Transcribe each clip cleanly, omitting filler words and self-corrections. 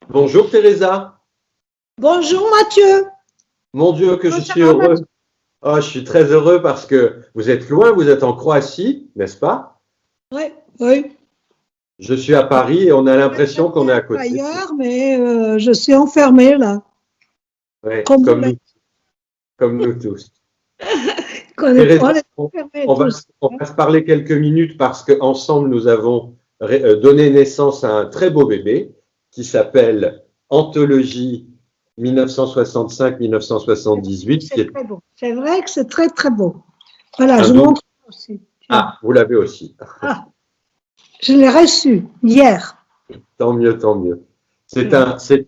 Bonjour Teresa. Bonjour Mathieu. Mon Dieu, que je suis heureux. Oh, je suis très heureux parce que vous êtes loin, vous êtes en Croatie, n'est-ce pas? Oui, oui. Je suis à Paris et on a l'impression qu'on est à côté. Ailleurs, mais je suis enfermée là. Ouais, Comme nous tous. Teresa, on va se parler quelques minutes parce qu'ensemble, nous avons donné naissance à un très beau bébé qui s'appelle Anthologie 1965-1978. C'est très beau. C'est vrai que c'est très, très beau. Voilà, je montre aussi. Ah, vous l'avez aussi. Ah, je l'ai reçu hier. Tant mieux, tant mieux. C'est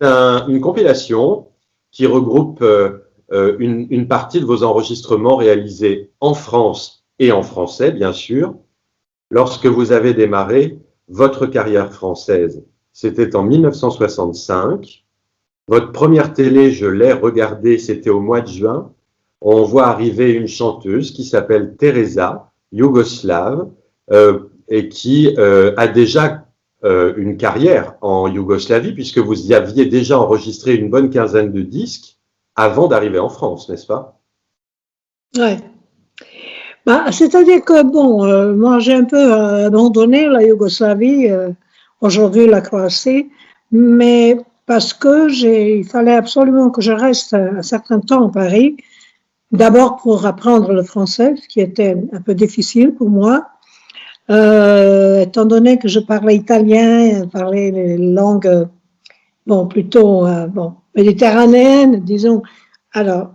une compilation qui regroupe une partie de vos enregistrements réalisés en France et en français, bien sûr, lorsque vous avez démarré votre carrière française. C'était en 1965. Votre première télé, je l'ai regardée, c'était au mois de juin. On voit arriver une chanteuse qui s'appelle Teresa, yougoslave, et qui a déjà une carrière en Yougoslavie, puisque vous y aviez déjà enregistré une bonne quinzaine de disques avant d'arriver en France, n'est-ce pas? Oui. Bah, c'est-à-dire que, bon, moi j'ai un peu abandonné la Yougoslavie, aujourd'hui la Croatie, mais parce que il fallait absolument que je reste un certain temps à Paris, d'abord pour apprendre le français, ce qui était un peu difficile pour moi, étant donné que je parlais italien, parlais les langues, bon, plutôt, méditerranéennes, disons, alors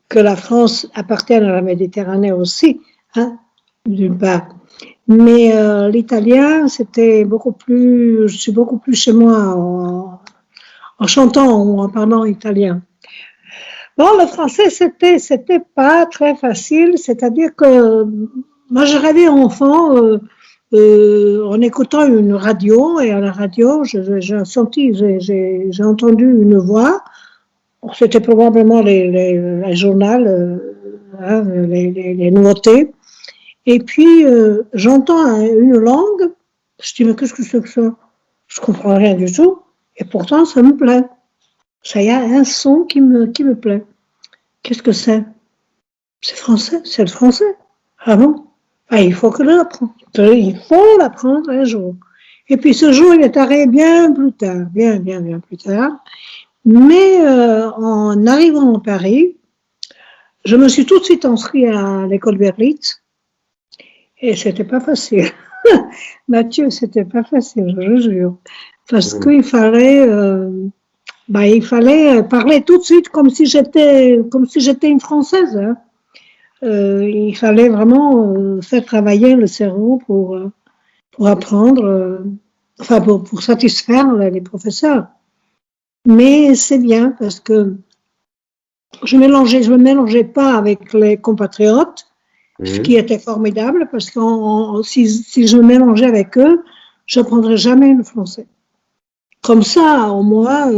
que la France appartienne à la Méditerranée aussi, hein, d'une part. Mais l'italien, c'était beaucoup plus, je suis beaucoup plus chez moi en chantant ou en parlant italien. Bon, le français, c'était pas très facile, c'est-à-dire que moi, je rêvais enfant en écoutant une radio, et à la radio, j'ai entendu une voix. C'était probablement les journaux, hein, les nouveautés. Et puis, j'entends une langue, je dis, mais qu'est-ce que c'est que ça? Je comprends rien du tout, et pourtant, ça me plaît. Ça y a un son qui me plaît. Qu'est-ce que c'est? C'est français, c'est le français. Ah bon? Ah, il faut l'apprendre. Il faut l'apprendre un jour. Et puis, ce jour, il est arrivé bien plus tard, bien plus tard. Mais en arrivant à Paris, je me suis tout de suite inscrite à l'école Berlitz. Et c'était pas facile. Mathieu, c'était pas facile, je jure. Parce qu'il fallait, il fallait parler tout de suite comme si j'étais une Française. Hein. Il fallait vraiment faire travailler le cerveau pour apprendre, pour satisfaire les professeurs. Mais c'est bien parce que je me mélangeais pas avec les compatriotes, ce qui était formidable parce que si je me mélangeais avec eux, je n'apprendrais jamais le français. Comme ça, au moins,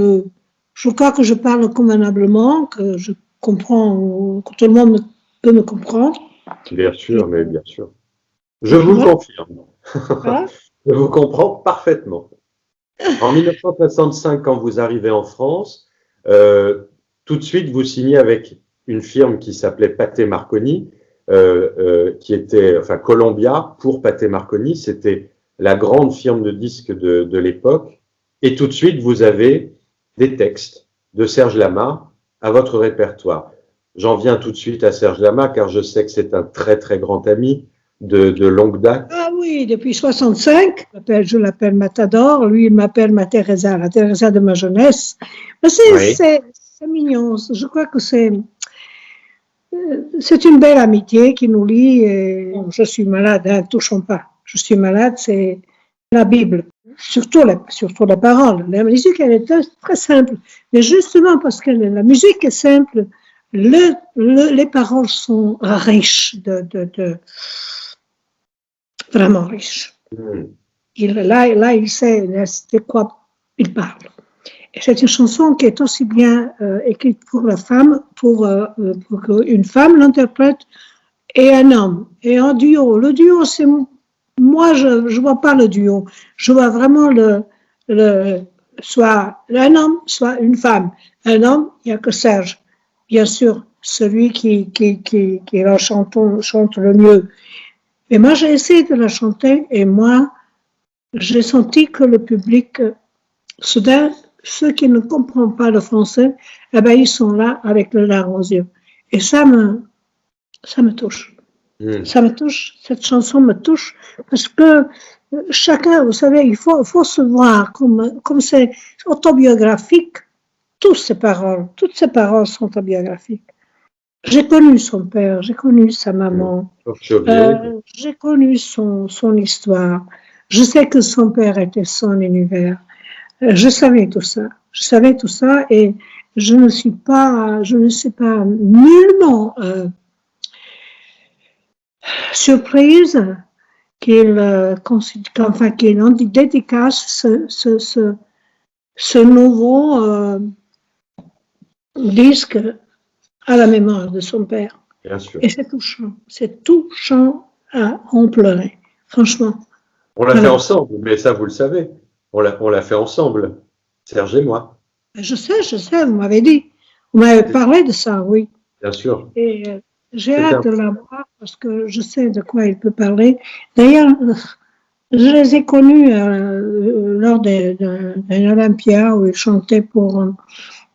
je crois que je parle convenablement, que je comprends, que tout le monde peut me comprendre. Bien sûr, mais bien sûr. Je vous confirme. Voilà. Je vous comprends parfaitement. En 1965, quand vous arrivez en France, tout de suite, vous signez avec une firme qui s'appelait Pathé Marconi, qui était, Columbia pour Pathé Marconi, c'était la grande firme de disques de l'époque. Et tout de suite, vous avez des textes de Serge Lama à votre répertoire. J'en viens tout de suite à Serge Lama, car je sais que c'est un très, très grand ami de longue date. Ah oui, depuis 65, je l'appelle Matador, lui il m'appelle ma Teresa, la Teresa de ma jeunesse. C'est mignon, je crois que c'est une belle amitié qui nous lie. Et je suis malade, hein, touchons pas. Je suis malade, c'est la Bible, surtout les paroles. La musique, elle est très simple, mais justement parce que la musique est simple, les paroles sont riches, vraiment riches. là, il sait de quoi il parle. Et c'est une chanson qui est aussi bien écrite pour la femme, pour qu'une femme l'interprète, et un homme, et un duo. Le duo, c'est moi, je ne vois pas le duo. Je vois vraiment soit un homme, soit une femme. Un homme, il n'y a que Serge, bien sûr, celui qui la chante le mieux. Et moi, j'ai essayé de la chanter, et moi, j'ai senti que le public, soudain, ceux qui ne comprennent pas le français, eh ben, ils sont là avec le larmes aux yeux. Et ça me touche. Ça me touche, cette chanson me touche, parce que chacun, vous savez, il faut se voir comme c'est autobiographique, toutes ces paroles sont autobiographiques. J'ai connu son père, j'ai connu sa maman, j'ai connu son histoire. Je sais que son père était son univers. Je savais tout ça, et je ne suis pas nullement surprise qu'il dédicace ce nouveau disque à la mémoire de son père. Bien sûr. Et c'est touchant à en pleurer, franchement. On l'a fait ensemble, mais ça, vous le savez. On l'a fait ensemble, Serge et moi. Je sais, vous m'avez dit. Vous m'avez parlé de ça, oui. Bien sûr. Et j'ai hâte de la voir parce que je sais de quoi il peut parler. D'ailleurs, je les ai connus lors d'un Olympia où ils chantaient pour...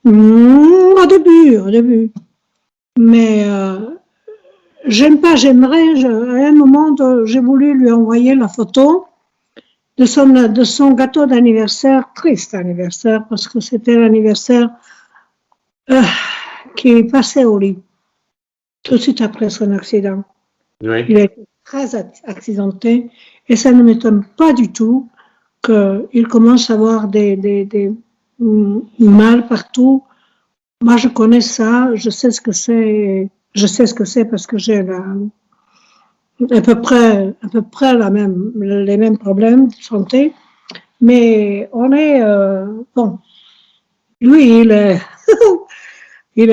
au début. Mais j'aimerais, à un moment, j'ai voulu lui envoyer la photo de son gâteau d'anniversaire, triste anniversaire, parce que c'était l'anniversaire qui passait au lit, tout de suite après son accident. Oui. Il a été très accidenté, et ça ne m'étonne pas du tout qu'il commence à avoir des mal partout. Moi, je connais ça, je sais ce que c'est parce que j'ai à peu près les mêmes problèmes de santé, mais on est, bon, lui, il est fort, il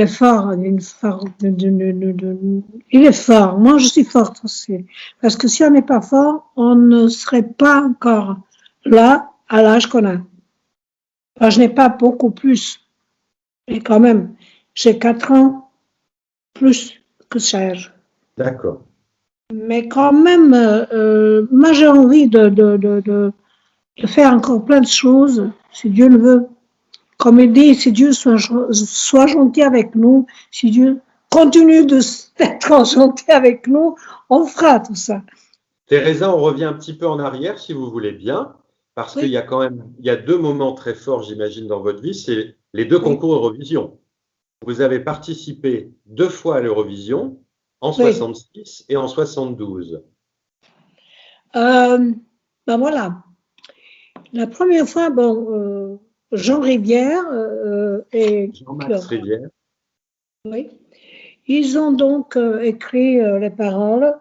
est fort, moi je suis forte aussi, parce que si on n'est pas fort, on ne serait pas encore là à l'âge qu'on a. Moi, je n'ai pas beaucoup plus, et quand même, j'ai 4 ans plus que Serge. D'accord. Mais quand même, moi j'ai envie de faire encore plein de choses, si Dieu le veut. Comme il dit, si Dieu soit gentil avec nous, si Dieu continue d'être gentil avec nous, on fera tout ça. Teresa, on revient un petit peu en arrière, si vous voulez bien, parce qu'il y a quand même, il y a 2 moments très forts, j'imagine, dans votre vie, c'est les 2 concours Eurovision. Vous avez participé 2 fois à l'Eurovision, en 66 et en 72. Ben voilà. La première fois, bon, Jean Rivière et Jean-Max Rivière. Oui. Ils ont donc écrit les paroles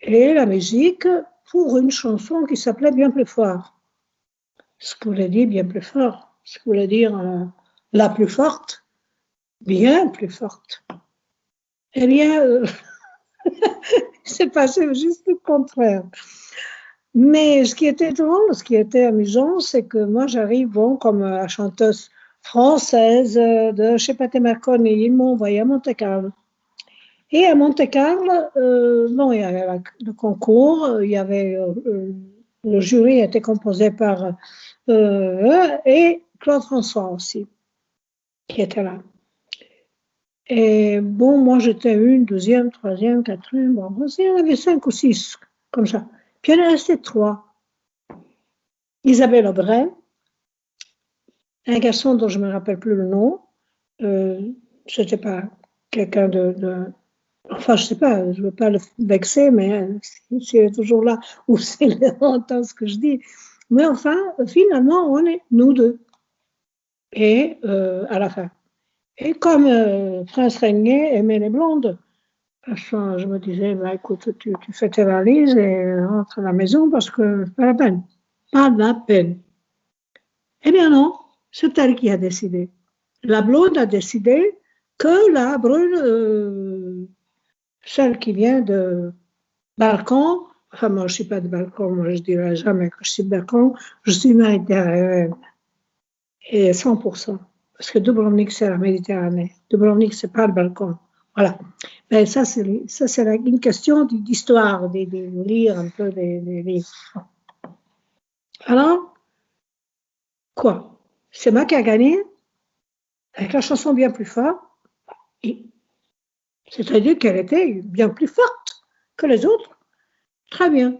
et la musique pour une chanson qui s'appelait Bien plus fort. Ce que voulait dire bien plus fort, ce que voulait dire la plus forte, bien plus forte. Eh bien, c'est passé juste le contraire. Mais ce qui était drôle, ce qui était amusant, c'est que moi j'arrive, bon, comme la chanteuse française de chez Pathé Marconi, ils m'ont envoyé à Monte-Carlo. Et à Monte-Carlo, bon, il y avait le concours, il y avait le jury était composé par et Claude François aussi, qui était là. Et bon, moi j'étais 1, 2e, 3e, 4e, bon, il y en avait 5 ou 6, comme ça. Puis il y en restait 3. Isabelle Aubray, un garçon dont je ne me rappelle plus le nom, c'était pas quelqu'un enfin, je ne sais pas, je ne veux pas le vexer, mais s'il est toujours là, ou s'il entend ce que je dis. Mais enfin, finalement, on est nous 2. Et à la fin. Et comme Prince Régnier aimait les blondes, je me disais, bah, écoute, tu fais tes valises et rentre à la maison parce que c'est pas la peine. pas la peine. Eh bien non, c'est elle qui a décidé. La blonde a décidé que la brune, celle qui vient de balcon, enfin moi je ne suis pas de balcon, moi je dirais jamais que je suis de balcon, je suis méditerranéenne, et 100%. Parce que Dubrovnik, c'est la Méditerranée. Dubrovnik, c'est pas le balcon. Voilà. Mais ça, c'est une question d'histoire, de lire un peu des livres. Alors, quoi? C'est moi qui a gagné, avec la chanson bien plus forte, c'est-à-dire qu'elle était bien plus forte que les autres. Très bien.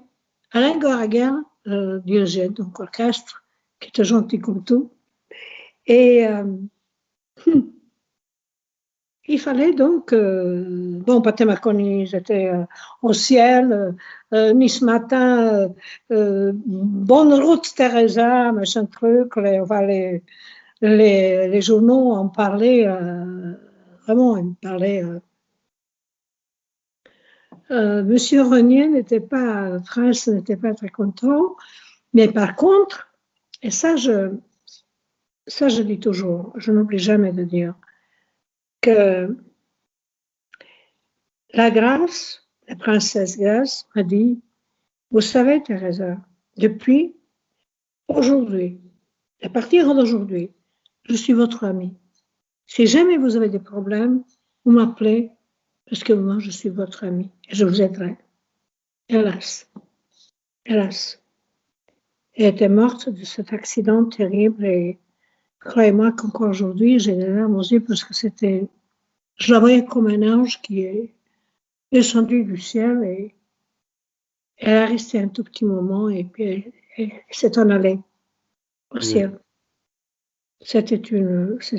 Alain Goraguer dirigeait donc l'orchestre, qui était gentil comme tout. Et il fallait donc, bon, Pathé-Marconi, j'étais au ciel, ni ce matin, bonne route Teresa, machin truc, les journaux en parlaient, vraiment, ils parlaient. Monsieur Renier n'était pas, le prince n'était pas très content, mais par contre, et ça je dis toujours, je n'oublie jamais de dire, que la Grâce, la princesse Grâce, m'a dit, vous savez, Teresa, depuis aujourd'hui, à partir d'aujourd'hui, je suis votre amie. Si jamais vous avez des problèmes, vous m'appelez, parce que moi, je suis votre amie et je vous aiderai. Hélas, hélas. Elle était morte de cet accident terrible et croyez-moi qu'encore aujourd'hui, j'ai des larmes aux yeux parce que je la voyais comme un ange qui est descendu du ciel et elle a resté un tout petit moment et puis elle s'est en allée au ciel. C'était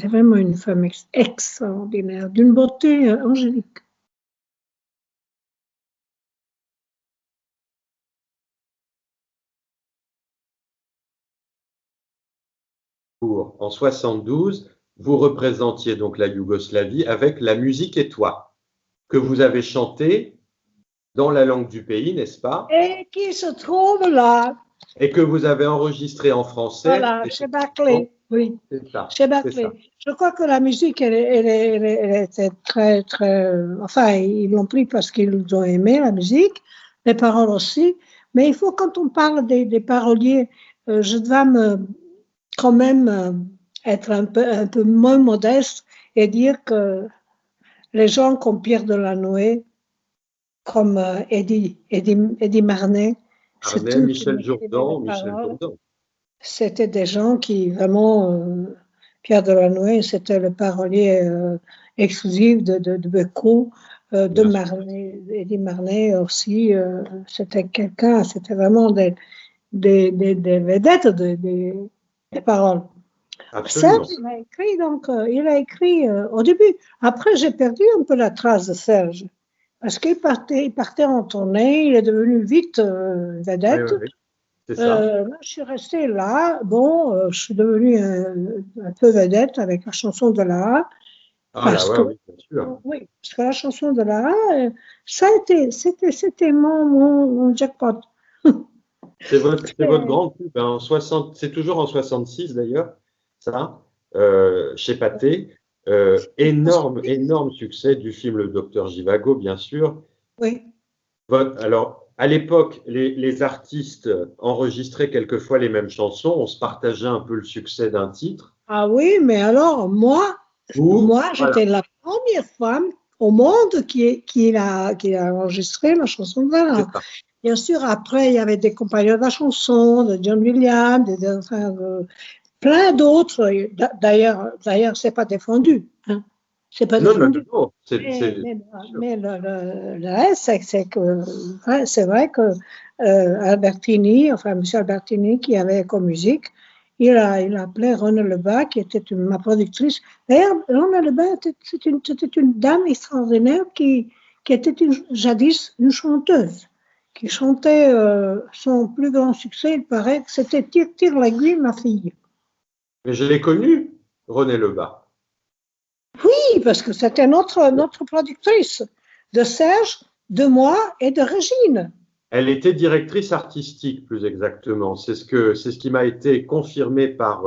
vraiment une femme extraordinaire, d'une beauté angélique. En 72, vous représentiez donc la Yougoslavie avec La musique et toi, que vous avez chanté dans la langue du pays, n'est-ce pas? Et qui se trouve là. Et que vous avez enregistré en français. Voilà, chez Barclay, oui. C'est ça. Chez Barclay. Je crois que la musique, elle était très, très. Enfin, ils l'ont pris parce qu'ils ont aimé la musique, les paroles aussi. Mais il faut, quand on parle des paroliers, je dois quand même être un peu moins modeste et dire que les gens comme Pierre Delanoë, comme Eddie Marnet, Michel Jourdan. C'était des gens qui vraiment, Pierre Delanoë, c'était le parolier exclusif de Becot, de Marnet, Eddie Marnet aussi, c'était quelqu'un, c'était vraiment des vedettes des paroles. Absolument. Serge, il a écrit au début. Après, j'ai perdu un peu la trace de Serge, parce qu'il partait en tournée, il est devenu vite vedette. Oui. C'est ça. Là, je suis restée là. Bon, je suis devenue un peu vedette avec la chanson de Lara. Oui, bien sûr. Oui, parce que la chanson de Lara, c'était mon jackpot. C'est votre grande pub, hein, c'est toujours en 66 d'ailleurs, ça, chez Pathé. Énorme succès du film Le Docteur Givago, bien sûr. Oui. Alors, à l'époque, les artistes enregistraient quelquefois les mêmes chansons, on se partageait un peu le succès d'un titre. Ah oui, mais alors, moi j'étais la première femme au monde qui a enregistré la chanson de Lara. Bien sûr, après, il y avait des compagnons de la chanson, de John Williams, plein d'autres. D'ailleurs, c'est pas défendu. Hein. C'est pas défendu. Non. Mais le reste, c'est vrai que Albertini, enfin M. Albertini, qui avait comme musique, il a appelé René Lebas, qui était ma productrice. D'ailleurs, René Lebas, c'était une dame extraordinaire qui était jadis une chanteuse, qui chantait son plus grand succès, il paraît que c'était Tire l'aiguille, ma fille. Mais je l'ai connu, René Lebas. Oui, parce que c'était notre productrice, de Serge, de moi et de Régine. Elle était directrice artistique, plus exactement. C'est ce qui m'a été confirmé par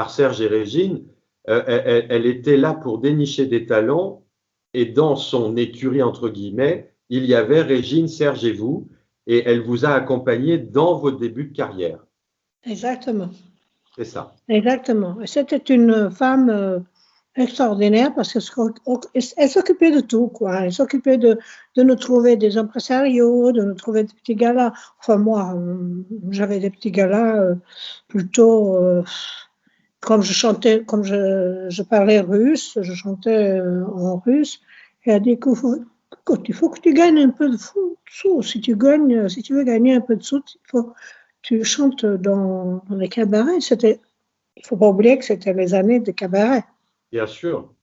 Serge et Régine. Elle était là pour dénicher des talents et dans son écurie, entre guillemets, il y avait Régine, Serge et vous, et elle vous a accompagné dans vos débuts de carrière. Exactement. C'est ça. Exactement. C'était une femme extraordinaire parce qu'elle s'occupait de tout, quoi. Elle s'occupait de nous trouver des impresarios, de nous trouver des petits galas. Enfin, moi, j'avais des petits galas plutôt, comme je chantais, comme je parlais russe, je chantais en russe. Et elle a dit écoute, il faut que tu gagnes un peu de sous. Si tu veux gagner un peu de sous, tu chantes dans les cabarets. Il ne faut pas oublier que c'était les années de cabaret. Bien sûr.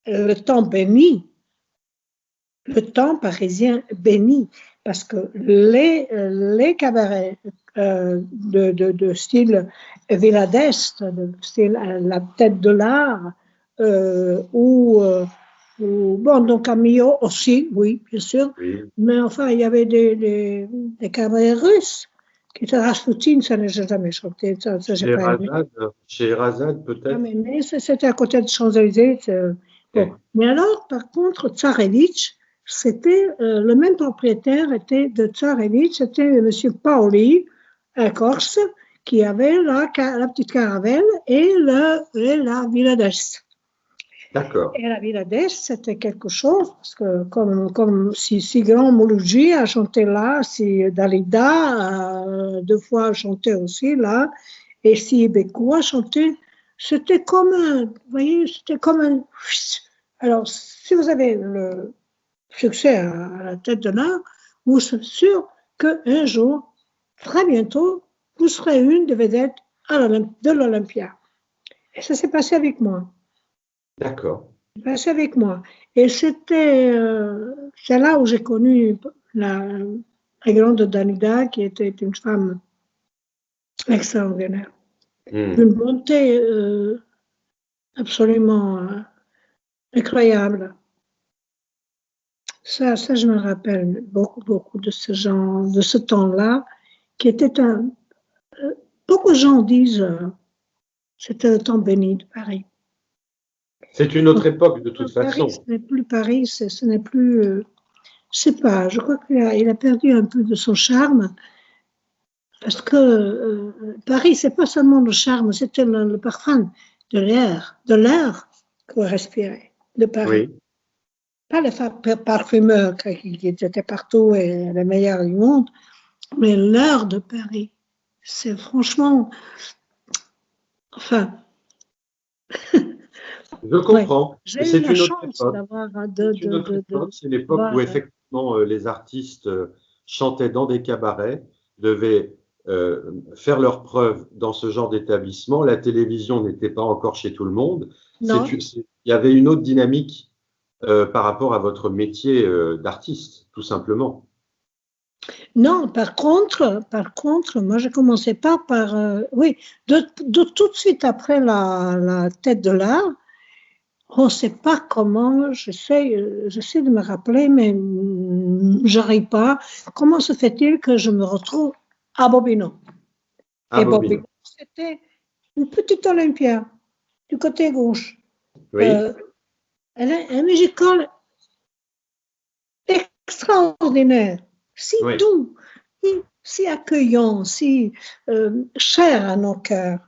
Le temps béni, le temps parisien béni, parce que les cabarets de style Villa d'Est, de style La Tête de l'Art, ou bon, donc Camillo aussi, oui, bien sûr, Oui. mais enfin, il y avait des cabarets russes. Qui était Rasputin, ça n'a jamais chanté, ça j'ai pas aimé. Chez Razad, peut-être. Mais c'était à côté de Champs-Élysées. Bon. Mais alors, par contre, Tsarevitch, c'était le même propriétaire était de Tsarevitch, c'était M. Paoli, un Corse, qui avait la petite caravelle et la Villa d'Est. D'accord. Et la Villa d'Est, c'était quelque chose, parce que comme si Grand Mouloudji a chanté là, si Dalida 2 fois a chanté aussi là, et si Békou a chanté, c'était comme vous voyez, c'était comme un. Alors, si vous avez le succès à la tête de l'art, vous êtes sûr qu'un jour, très bientôt, vous serez une des vedettes de l'Olympia. Et ça s'est passé avec moi. D'accord. Passé avec moi. Et c'est là où j'ai connu la grande Dalida, qui était une femme extraordinaire. D'une bonté absolument incroyable. Ça, je me rappelle beaucoup de ce genre, de ce temps-là, qui était beaucoup de gens disent, c'était le temps béni de Paris. C'est une autre époque, de toute façon. Ce n'est plus Paris, ce n'est plus. Je ne sais pas, je crois qu'il a perdu un peu de son charme. Parce que Paris, ce n'est pas seulement le charme, c'était le parfum de l'air qu'on respirait de Paris. Oui. Pas les parfumeurs qui étaient partout et les meilleurs du monde, mais l'air de Paris. C'est franchement. Enfin. Je comprends. Ouais. J'ai eu la chance d'avoir C'est l'époque où effectivement les artistes chantaient dans des cabarets, devaient faire leurs preuves dans ce genre d'établissement. La télévision n'était pas encore chez tout le monde. Il y avait une autre dynamique par rapport à votre métier d'artiste, tout simplement. Non, par contre, moi je commençais pas par, oui, tout de suite après la tête de l'art, on ne sait pas comment, j'essaie de me rappeler, mais j'arrive pas. Comment se fait-il que je me retrouve à Bobino? Et Bobino, c'était une petite Olympia, du côté gauche. Oui. Elle a un musical extraordinaire, si doux, si accueillant, si cher à nos cœurs.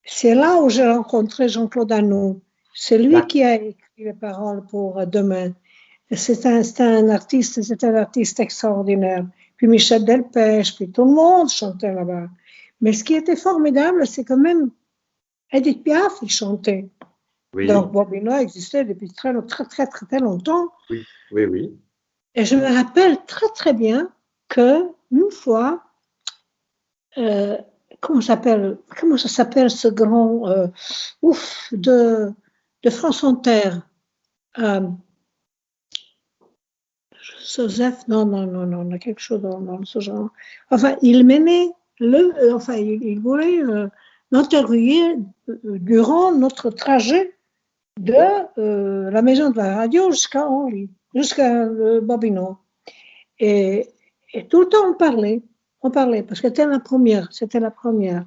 C'est là où j'ai rencontré Jean-Claude Arnaud. C'est lui qui a écrit les paroles pour Demain. C'est un artiste extraordinaire. Puis Michel Delpech, puis tout le monde chantait là-bas. Mais ce qui était formidable, c'est quand même Edith Piaf, il chantait. Oui. Donc Bobino existait depuis très longtemps. Oui, oui, oui. Et je me rappelle très très bien qu'une fois, comment ça s'appelle ce grand de France Inter, Joseph, non, quelque chose dans ce genre. Enfin, il menait il voulait m'interviewer durant notre trajet de la maison de la radio jusqu'à Bobino. Et Et tout le temps, on parlait, parce que c'était la première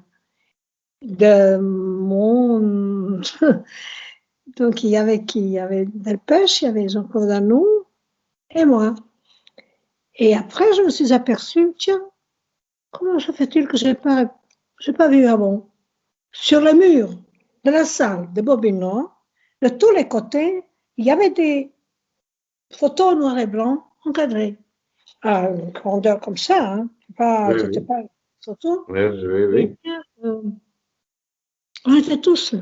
de mon. Donc, il y avait qui? Il y avait Delpech, il y avait Jean-Claude Danou et moi. Et après, je me suis aperçue, tiens, comment se fait-il que je n'ai pas vu avant? Sur le mur de la salle de Bobino, de tous les côtés, il y avait des photos noir et blanc encadrées. À une grandeur comme ça, hein. Oui, C'était oui. pas une photo. Oui, oui, Et oui. bien, on était tous là.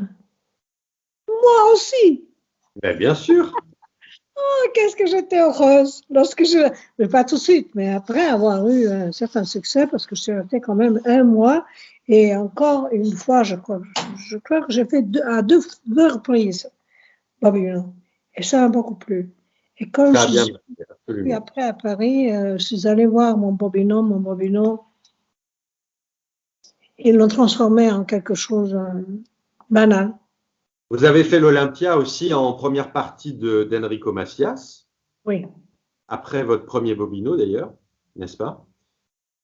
Moi aussi. Ben, bien sûr. Oh, qu'est-ce que j'étais heureuse mais pas tout de suite, mais après avoir eu un certain succès, parce que je suis restée quand même un mois, et encore une fois, je crois que j'ai fait à deux reprises Babylone, et ça m'a beaucoup plu. Et quand Ça a je bien suis marché, absolument. après à Paris, je suis allée voir mon Bobino, ils l'ont transformé en quelque chose de banal. Vous avez fait l'Olympia aussi en première partie d'Enrico Macias, Oui. après votre premier Bobino d'ailleurs, n'est-ce pas?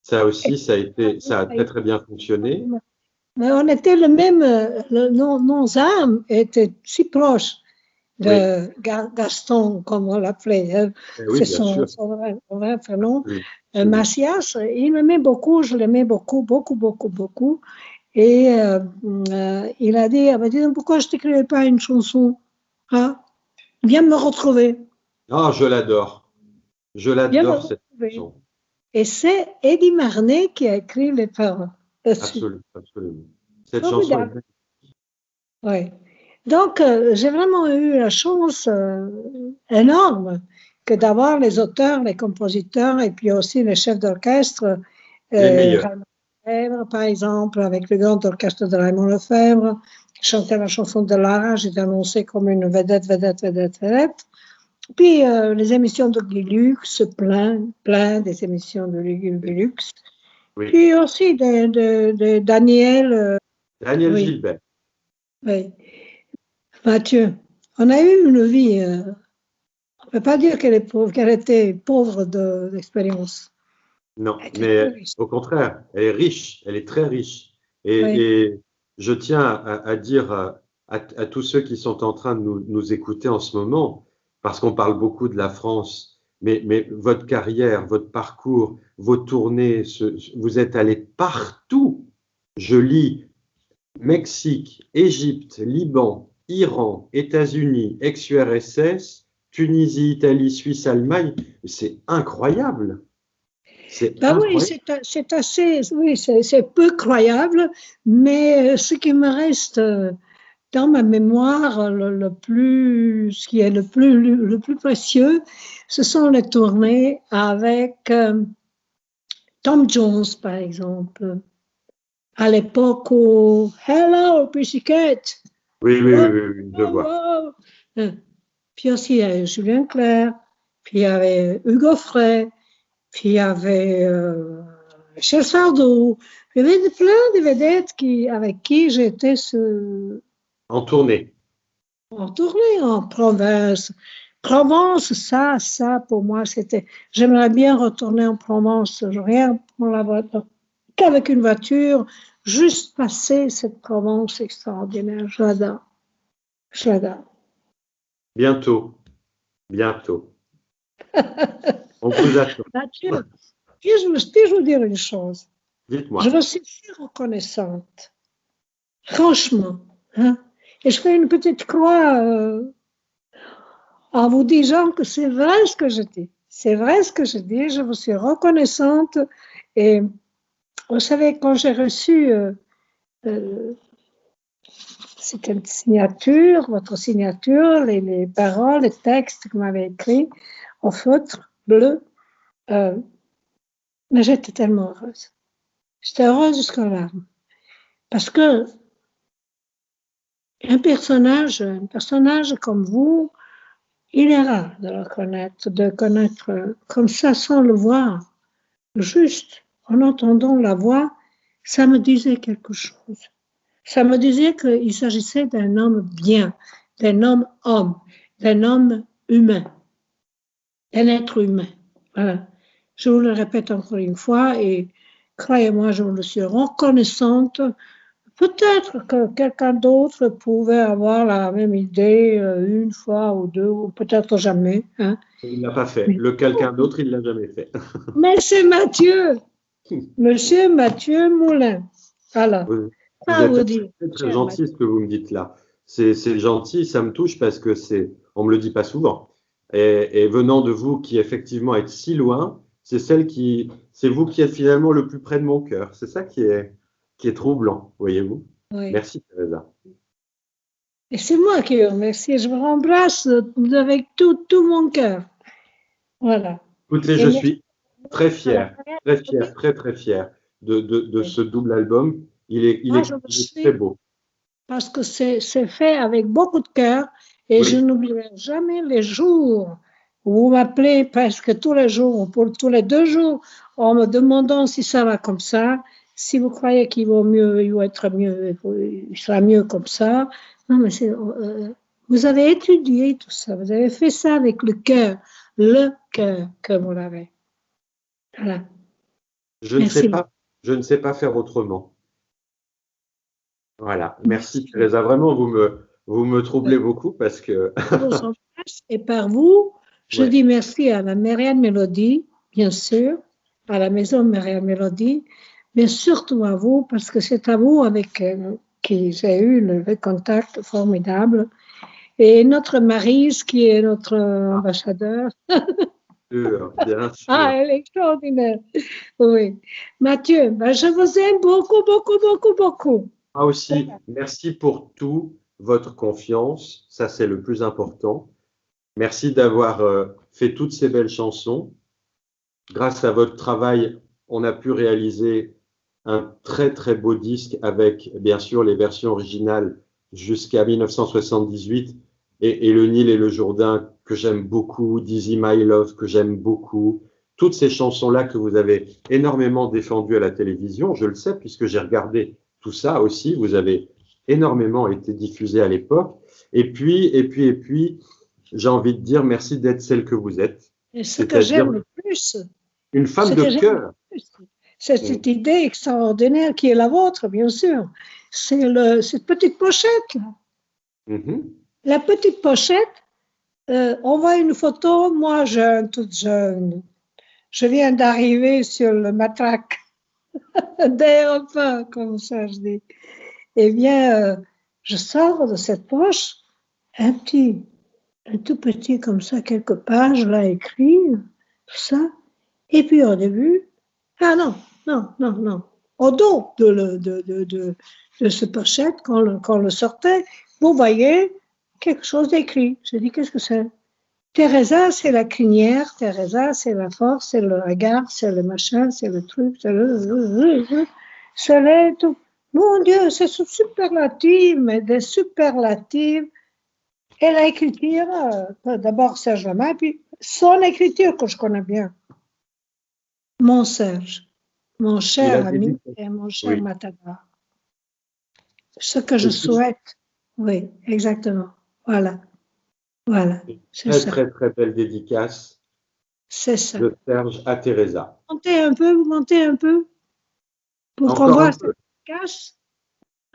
Ça aussi, ça a très très bien fonctionné. Mais on était nos âmes étaient si proches Oui, de Gaston, comme on l'appelait, hein. oui, C'est bien sûr. son vrai prénom. Absolument. Macias, il m'aimait beaucoup, je l'aimais beaucoup, beaucoup, beaucoup, beaucoup. Et il a dit, ah ben, dis donc, pourquoi je ne t'écrivais pas une chanson, hein? Viens me retrouver, Ah, je l'adore. Je viens me l'adore cette retrouver. chanson. Et c'est Eddie Marnet qui a écrit les paroles dessus. Absolument, absolument. Cette chanson est Formidable. Oui. Donc, j'ai vraiment eu la chance énorme que d'avoir les auteurs, les compositeurs et puis aussi les chefs d'orchestre. les meilleurs. Raymond Lefebvre, par exemple, avec le grand orchestre de Raymond Lefebvre, qui chantait la chanson de Lara, j'étais annoncée comme une vedette. Puis les émissions de Guy Lux, plein des émissions de Guy Lux. Oui. Puis aussi de Daniel, Daniel oui, Gilbert. oui. Mathieu, on a eu une vie, on ne peut pas dire qu'elle était pauvre d'expérience. Non, Elle était très mais riche. au contraire, elle est riche, elle est très riche. Oui. Et je tiens à dire à tous ceux qui sont en train de nous écouter en ce moment, parce qu'on parle beaucoup de la France, mais votre carrière, votre parcours, vos tournées, vous êtes allé partout. Je lis Mexique, Égypte, Liban, Iran, États-Unis, ex-URSS, Tunisie, Italie, Suisse, Allemagne. C'est incroyable. C'est Ben oui, incroyable. c'est assez, oui, c'est peu croyable, mais ce qui me reste dans ma mémoire, ce qui est le plus précieux, ce sont les tournées avec Tom Jones, par exemple, à l'époque où Hello, Pussycat, Oui, oui, oui, wow, oui, oui, je wow, vois. wow. Puis aussi, il y avait Julien Clerc, puis il y avait Hugo Frey, puis il y avait Michel Sardou, il y avait plein de vedettes avec qui j'étais En tournée. en tournée en province. Provence, ça, pour moi, c'était. J'aimerais bien retourner en Provence, rien pour la voiture, qu'avec une voiture, juste passer cette Provence extraordinaire. Je l'adore. Je l'adore. Bientôt, bientôt. On vous attend. Mathieu, puis-je vous dire une chose? Je Dites-moi. vous suis si reconnaissante, franchement, hein? Et je fais une petite croix en vous disant que c'est vrai ce que je dis. C'est vrai ce que je dis, je vous suis reconnaissante. Et vous savez, quand j'ai reçu euh, cette signature, votre signature, les paroles, les textes que vous m'avez écrits au feutre bleu, mais j'étais tellement heureuse. J'étais heureuse jusqu'aux larmes. Parce que un personnage comme vous, il est rare de connaître comme ça sans le voir. Juste en entendant la voix, ça me disait quelque chose. Ça me disait qu'il s'agissait d'un homme bien, d'un homme, d'un homme humain, d'un être humain. Voilà. Je vous le répète encore une fois et croyez-moi, je vous le suis reconnaissante. Peut-être que quelqu'un d'autre pouvait avoir la même idée une fois ou deux, ou peut-être jamais. Hein. Il ne l'a pas fait. Mais, Le quelqu'un d'autre, il ne l'a jamais fait. mais c'est Mathieu, Monsieur Mathieu Moulin. Alors, Vous à êtes vous dire, très, très cher gentil Mathieu. ce que vous me dites là. C'est gentil, ça me touche parce que on me le dit pas souvent. Et venant de vous qui effectivement êtes si loin, c'est vous qui êtes finalement le plus près de mon cœur. C'est ça qui est troublant, voyez-vous. Oui. Merci, Teresa. Et c'est moi qui vous remercie. Je vous embrasse avec tout mon cœur. Voilà. Écoutez, Et je merci suis très à la fier, très première. fier, très, très fier de ce double album. Moi, je le Il est très sais beau. parce que c'est fait avec beaucoup de cœur et je Oui, n'oublierai jamais les jours où vous m'appelez presque tous les jours, ou pour tous les 2 jours, en me demandant si ça va comme ça, si vous croyez qu'il vaut mieux, il va être mieux, il sera mieux comme ça. Non, mais vous avez étudié tout ça, vous avez fait ça avec le cœur que vous l'avez. Voilà. je ne sais Merci. pas, je ne sais pas faire autrement. Voilà. Merci, Merci. Teresa. Vraiment, vous me troublez beaucoup parce que, Je vous embrasse et par vous, je ouais. dis merci à la Myriam Mélodie, bien sûr, à la maison Myriam Mélodie, mais surtout à vous, parce que c'est à vous avec qui j'ai eu le contact formidable. Et notre Maryse, qui est notre ambassadeur. Bien Ah, sûr. elle est extraordinaire. Oui. Mathieu, ben, je vous aime beaucoup, beaucoup, beaucoup, beaucoup. Moi aussi, merci pour tout, votre confiance. Ça, c'est le plus important. Merci d'avoir fait toutes ces belles chansons. Grâce à votre travail, on a pu réaliser un très très beau disque avec bien sûr les versions originales jusqu'à 1978 et Le Nil et le Jourdain que j'aime beaucoup, Dizzy My Love que j'aime beaucoup. Toutes ces chansons-là que vous avez énormément défendues à la télévision, je le sais puisque j'ai regardé tout ça aussi, vous avez énormément été diffusées à l'époque. Et puis, j'ai envie de dire merci d'être celle que vous êtes, Et ce que c'est-à-dire j'aime le plus, une ce femme de que j'aime le cœur. plus, c'est cette idée extraordinaire qui est la vôtre, bien sûr. C'est cette petite pochette. Là. Mhm. La petite pochette, on voit une photo, moi jeune, toute jeune. Je viens d'arriver sur le matraque d'Europe 1, comme ça je dis. Eh bien, je sors de cette poche un tout petit comme ça, quelques pages là écrit, tout ça. Et puis au début, ah non, non, non, non. Au dos de ce pochette, quand on le sortait, vous voyez quelque chose d'écrit. Je dis, qu'est-ce que c'est? Teresa, c'est la crinière, Teresa, c'est la force, c'est le regard, c'est le machin, c'est le truc, c'est le tout. Mon Dieu, c'est superlative, mais des superlatives. Et l'écriture, d'abord Serge Lama, puis son écriture que je connais bien. Mon Serge, mon Il a cher ami dédié. et mon cher Oui. Matador. Ce que je C'est une souhaite, oui, exactement. Voilà, voilà, c'est très, ça, très, très belle dédicace c'est ça. de Serge à Teresa. Vous montez un peu, pour qu'on Encore un voit cette peu. casse.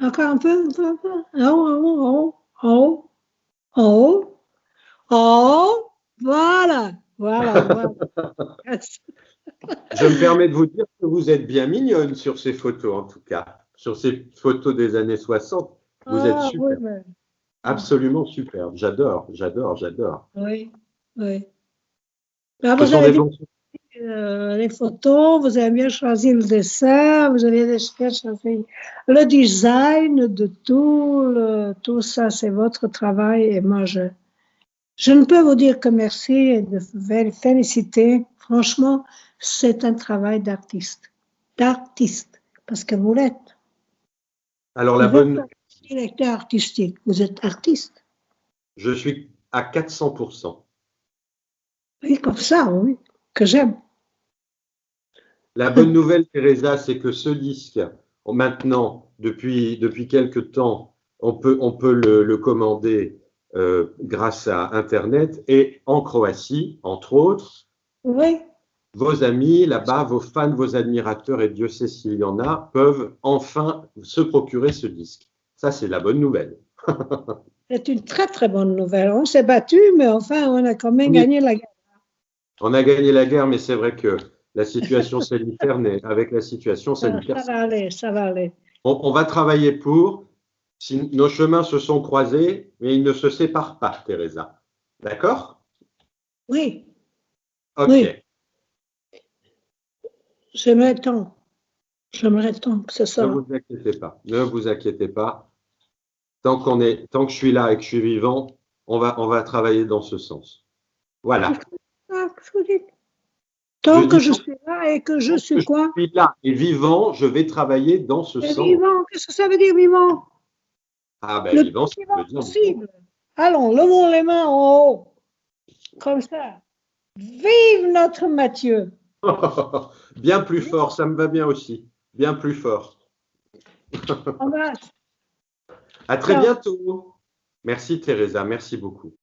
Encore un peu, un peu. En haut, en haut, en haut, en haut, en haut. Voilà, voilà, voilà. Je me permets de vous dire que vous êtes bien mignonne sur ces photos, en tout cas. Sur ces photos des années 60. Vous êtes Ah, oui, super. mais, Absolument superbe. J'adore, j'adore, j'adore. oui, oui. Là, Ce vous sont avez des dit bons. les photos, vous avez bien choisi le dessin, vous avez bien choisi le design de tout, tout ça, c'est votre travail. Et moi, je ne peux vous dire que merci et de vous féliciter. Franchement, c'est un travail d'artiste, parce que vous l'êtes. Alors, la Vous êtes bonne, pas directeur artistique, vous êtes artiste. je suis à 400%. Oui, comme ça, oui, que j'aime. La bonne nouvelle, Teresa, c'est que ce disque, maintenant, depuis quelques temps, on peut le commander grâce à Internet et en Croatie, entre autres. Oui, vos amis là-bas, vos fans, vos admirateurs, et Dieu sait s'il y en a, peuvent enfin se procurer ce disque. Ça, c'est la bonne nouvelle. C'est une très très bonne nouvelle. On s'est battu, mais enfin, on a quand même Oui, gagné la guerre. on a gagné la guerre, mais c'est vrai que la situation sanitaire, avec la situation sanitaire, Ça va aller, ça va aller. on va travailler pour. Si nos chemins se sont croisés, mais ils ne se séparent pas, Teresa. D'accord? Oui, oui, OK. j'aimerais tant. J'aimerais tant que ce Ne soit. vous inquiétez pas. Ne vous inquiétez pas. Tant que je suis là et que je suis vivant, on va travailler dans ce sens. Voilà. Je Tant que dis je suis là et que je tant que suis je quoi? suis là et vivant, je vais travailler dans ce Et sens. vivant, qu'est-ce que ça veut dire vivant? Ah ben Le vivant, plus ça veut vivant dire possible. Allons, levons les mains en haut, comme ça. Vive notre Mathieu! bien plus fort, ça me va bien aussi. Bien plus fort. Embrasse. À très Ciao. bientôt. Merci Teresa, merci beaucoup.